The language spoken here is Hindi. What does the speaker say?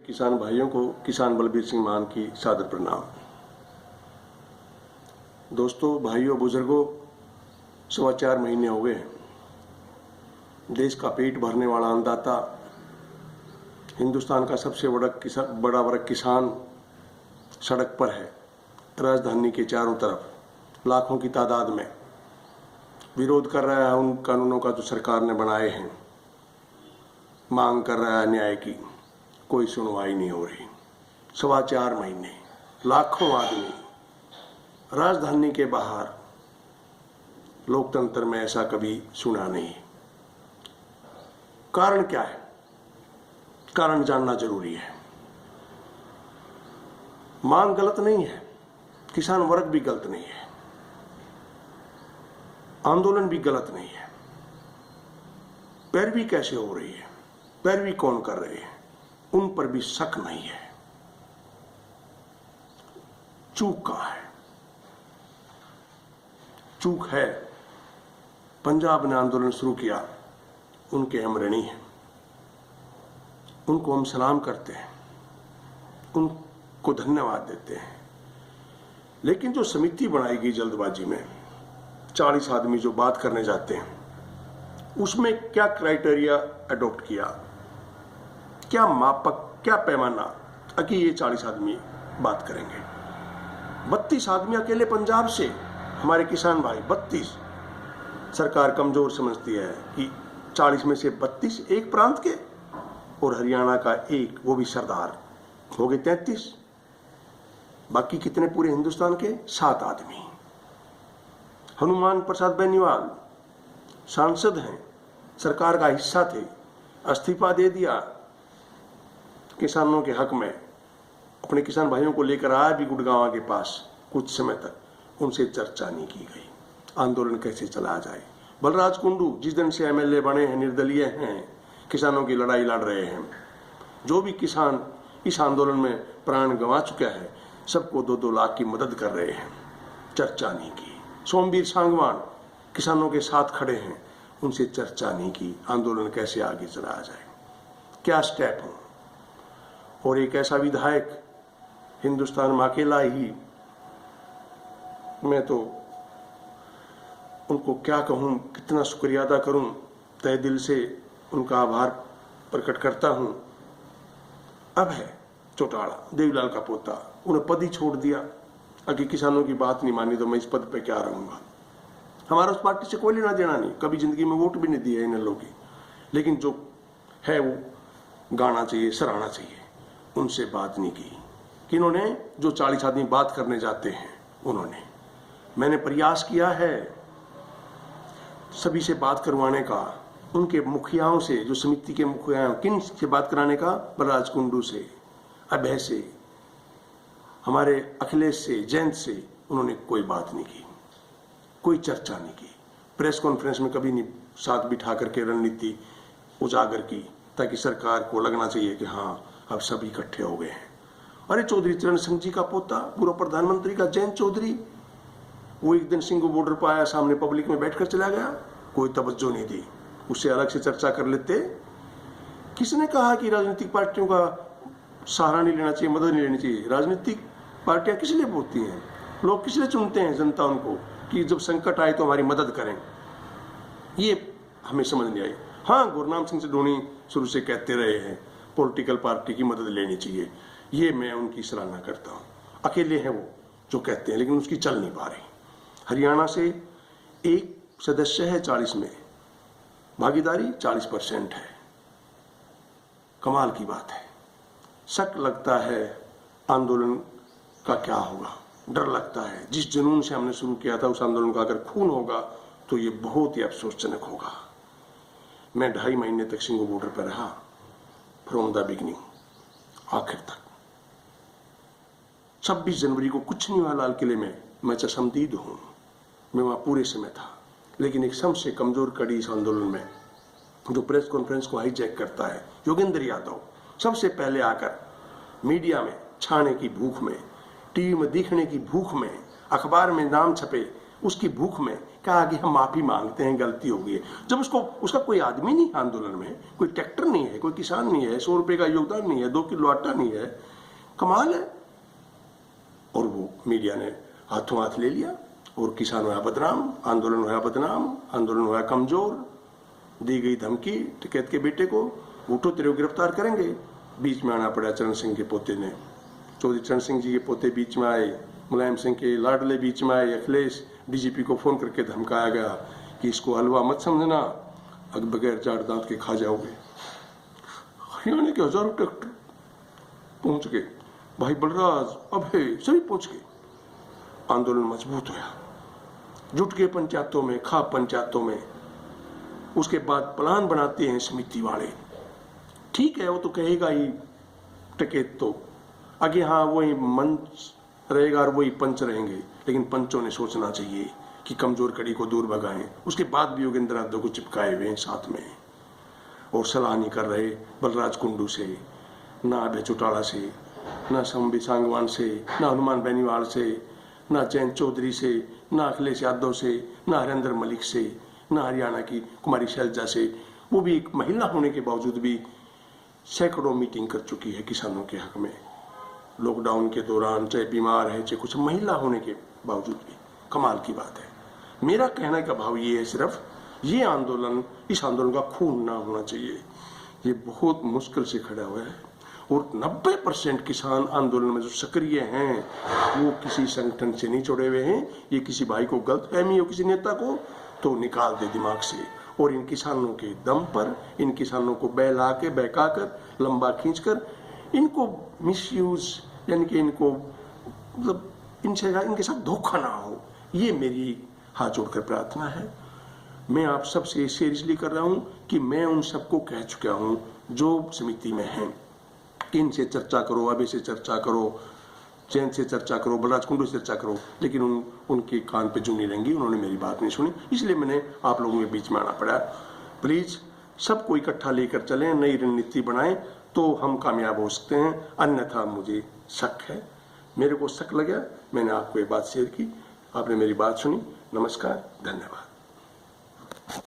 किसान भाइयों को किसान बलबीर सिंह मान की सादर प्रणाम। दोस्तों, भाइयों, बुजुर्गों, 4.25 महीने हो गए देश का पेट भरने वाला अन्नदाता, हिंदुस्तान का सबसे बड़ा वर्ग किसान सड़क पर है। राजधानी के चारों तरफ लाखों की तादाद में विरोध कर रहा है उन कानूनों का जो सरकार ने बनाए हैं। मांग कर रहा है न्याय की, कोई सुनवाई नहीं हो रही। 4.25 महीने लाखों आदमी राजधानी के बाहर, लोकतंत्र में ऐसा कभी सुना नहीं। कारण क्या है? कारण जानना जरूरी है। मांग गलत नहीं है, किसान वर्ग भी गलत नहीं है, आंदोलन भी गलत नहीं है। पैरवी कैसे हो रही है, पैरवी कौन कर रहे हैं, उन पर भी शक नहीं है। चूक कहां है? चूक है पंजाब ने आंदोलन शुरू किया, उनके हम ऋणी हैं, उनको हम सलाम करते हैं, उनको धन्यवाद देते हैं। लेकिन जो समिति बनाई गई जल्दबाजी में, 40 आदमी जो बात करने जाते हैं, उसमें क्या क्राइटेरिया अडॉप्ट किया, क्या मापक, क्या पैमाना कि ये 40 आदमी बात करेंगे। 32 आदमी अकेले पंजाब से, हमारे किसान भाई 32। सरकार कमजोर समझती है कि 40 में से 32 एक प्रांत के, और हरियाणा का एक, वो भी सरदार, हो गए 33। बाकी कितने पूरे हिंदुस्तान के? 7 आदमी। हनुमान प्रसाद बेनीवाल सांसद हैं, सरकार का हिस्सा थे, इस्तीफा दे दिया, किसानों के हक में अपने किसान भाइयों को लेकर आया भी गुड़गांव के पास। कुछ समय तक उनसे चर्चा नहीं की गई, आंदोलन कैसे चला जाए। बलराज कुंडू जिस दिन से एमएलए बने हैं, निर्दलीय हैं, किसानों की लड़ाई लड़ रहे हैं। जो भी किसान इस आंदोलन में प्राण गंवा चुका है, सबको 2-2 लाख की मदद कर रहे हैं, चर्चा नहीं की। सोमवीर सांगवान किसानों के साथ खड़े हैं, उनसे चर्चा नहीं की, आंदोलन कैसे आगे चलाया जाए, क्या स्टेप हो। और एक ऐसा विधायक हिंदुस्तान में अकेला ही, मैं तो उनको क्या कहूं, कितना शुक्रिया अदा करूं, तहे दिल से उनका आभार प्रकट करता हूं। अब है चौटाला, देवीलाल का पोता, उन्हें पद ही छोड़ दिया। अगर किसानों की बात नहीं मानी तो मैं इस पद पे क्या रहूंगा। हमारा उस पार्टी से कोई लेना देना नहीं, कभी जिंदगी में वोट भी नहीं दिया इन लोगों की, लेकिन जो है वो गाना चाहिए, सराहना चाहिए। उनसे बात नहीं की। किन्होंने? जो 40 आदमी बात करने जाते हैं, उन्होंने। मैंने प्रयास किया है सभी से बात करवाने का, उनके मुखियाओं से, जो समिति के मुखिया, किन से बात कराने का? बलराज कुंडू से, अभय से, हमारे अखिलेश से, जयंत से। उन्होंने कोई बात नहीं की, कोई चर्चा नहीं की। प्रेस कॉन्फ्रेंस में कभी नहीं साथ बिठा करके रणनीति उजागर की, ताकि सरकार को लगना चाहिए कि हाँ अब सब इकट्ठे हो गए हैं। अरे चौधरी चरण सिंह जी का पोता, पूर्व प्रधानमंत्री का जयंत चौधरी, वो एक दिन सिंगू बॉर्डर पर आया, सामने पब्लिक में बैठकर चला गया, कोई तवज्जो नहीं दी। उससे अलग से चर्चा कर लेते। किसने कहा कि राजनीतिक पार्टियों का सहारा नहीं लेना चाहिए, मदद नहीं लेनी चाहिए? राजनीतिक पार्टियां किस लिए होती हैं? लोग किस लिए चुनते हैं जनता उनको, कि जब संकट आए तो हमारी मदद करें? ये हमें समझ नहीं आई। हाँ, गुरनाम सिंह सैदोनी शुरू से कहते रहे हैं पॉलिटिकल पार्टी की मदद लेनी चाहिए, ये मैं उनकी सराहना करता हूँ। अकेले हैं वो जो कहते हैं, लेकिन उसकी चल नहीं पा रही। हरियाणा से एक सदस्य है 40 में, भागीदारी 40% है। कमाल की बात है। शक लगता है आंदोलन का क्या होगा, डर लगता है। जिस जुनून से हमने शुरू किया था उस आंदोलन का अगर खून होगा तो ये बहुत ही अफसोसजनक होगा। मैं 2.5 महीने तक सिंगू बॉर्डर पर रहा, फ्रॉम द बिगिनिंग, आखिर तक। 26 जनवरी को कुछ नहीं हुआ लाल किले में, मैं चशमदीद हूं, मैं वहां पूरे समय था। लेकिन एक सबसे कमजोर कड़ी इस आंदोलन में, जो प्रेस कॉन्फ्रेंस को हाईजैक करता है, योगेंद्र यादव, सबसे पहले आकर मीडिया में छाने की भूख में, टीवी में दिखने की भूख में, अखबार में नाम छपे उसकी भूख में, कहा कि हम माफी मांगते हैं, गलती हो गई है। जब उसका कोई आदमी नहीं है आंदोलन में, कोई ट्रैक्टर नहीं है, कोई किसान नहीं है, 100 रुपए का योगदान नहीं है, 2 किलो आटा नहीं है, कमाल है। और वो मीडिया ने हाथों हाथ ले लिया और किसान हुआ बदनाम, आंदोलन हुआ बदनाम, आंदोलन हुआ कमजोर। दी गई धमकी टिकैत के बेटे को, उठो तेरे को गिरफ्तार करेंगे। बीच में आना पड़ा चरण सिंह के पोते ने, चौधरी चरण सिंह जी के पोते बीच में आए, मुलायम सिंह के लाडले बीच में आए, अखिलेश डीजीपी को फोन करके धमकाया गया कि इसको हलवा मत समझना, अगर बगैर चार दांत के खा जाओगे। हरियाणा के हजारों ट्रैक्टर पहुंच गए, भाई बलराज अभय सभी पहुंच गए। आंदोलन मजबूत हुआ, जुट के पंचायतों में, खाप पंचायतों में। उसके बाद प्लान बनाते हैं समिति वाले, ठीक है वो तो कहेगा ही टिकैत तो आगे, हाँ वही मंच रहेगा और वही पंच रहेंगे, लेकिन पंचों ने सोचना चाहिए कि कमजोर कड़ी को दूर भगाएं। उसके बाद भी योगेंद्र यादव को चिपकाए हुए हैं साथ में, और सलाह नहीं कर रहे बलराज कुंडू से, ना अभय चौटाला से, ना संबी सांगवान से, ना हनुमान बेनीवाल से, ना जयंत चौधरी से, ना अखिलेश यादव से, ना हरेंद्र मलिक से, ना हरियाणा की कुमारी शैलजा से। वो भी एक महिला होने के बावजूद भी सैकड़ों मीटिंग कर चुकी है किसानों के हक में, लॉकडाउन के दौरान, चाहे बीमार है चाहे कुछ, महिला होने के बावजूद भी। कमाल की बात है। मेरा कहने का भाव ये है, सिर्फ ये आंदोलन, इस आंदोलन का खून ना होना चाहिए। ये बहुत मुश्किल से खड़ा हुआ है और 90% किसान आंदोलन में जो सक्रिय हैं वो किसी संगठन से नहीं जुड़े हुए हैं। ये किसी भाई को गलतफहमी हो किसी नेता को तो निकाल दे दिमाग से, और इन किसानों के दम पर, इन किसानों को बहला के, बहका कर, लंबा खींचकर, इनको मिसयूज, यानी कि इनको मतलब इनके साथ धोखा ना हो, ये मेरी हाथ जोड़कर प्रार्थना है। मैं आप सबसे सीरियसली कर रहा हूं कि मैं उन सबको कह चुका हूं जो समिति में हैं, इनसे चर्चा करो, अभी से चर्चा करो, जैन से चर्चा करो, बलराज कुंडू से चर्चा करो, लेकिन उनके कान पे जूं नहीं रहेंगी, उन्होंने मेरी बात नहीं सुनी, इसलिए मैंने आप लोगों के बीच में आना पड़ा। प्लीज सबको इकट्ठा लेकर चलें, नई रणनीति बनाएं तो हम कामयाब हो सकते हैं, अन्यथा मुझे शक है। मेरे को शक लगा, मैंने आपको ये बात शेयर की, आपने मेरी बात सुनी। नमस्कार, धन्यवाद।